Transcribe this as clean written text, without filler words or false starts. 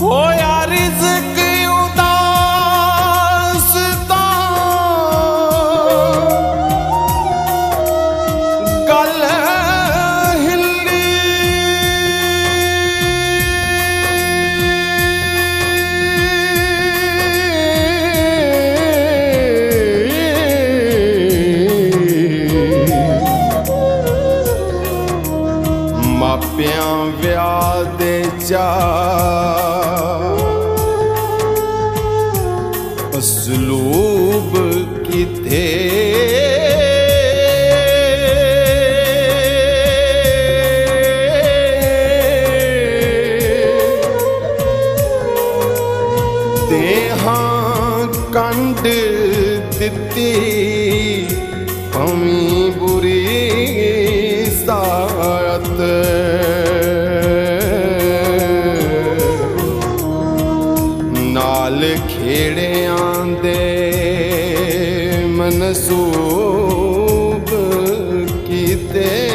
ਹੋਇਆ ਰਿਜ਼ਕ ਉਦਾਸ ਤਾਂ ਗੱਲ ਹਿੱਲੀ। ਮਾਪਿਆਂ ਵਿਆਹ ਦੇ ਚਾਅ ਅਸਲੂਬ ਕਿਤੇ ਦੇਹਾਂ ਕੰਡ ਦਿੱਤੀ ਭਵੀਂ ਬੁਰੀ ਸਾਤ। ਨਾਲ ਖੇੜਿਆਂ ਦੇ ਮਨਸੂਬ ਕੀਤੇ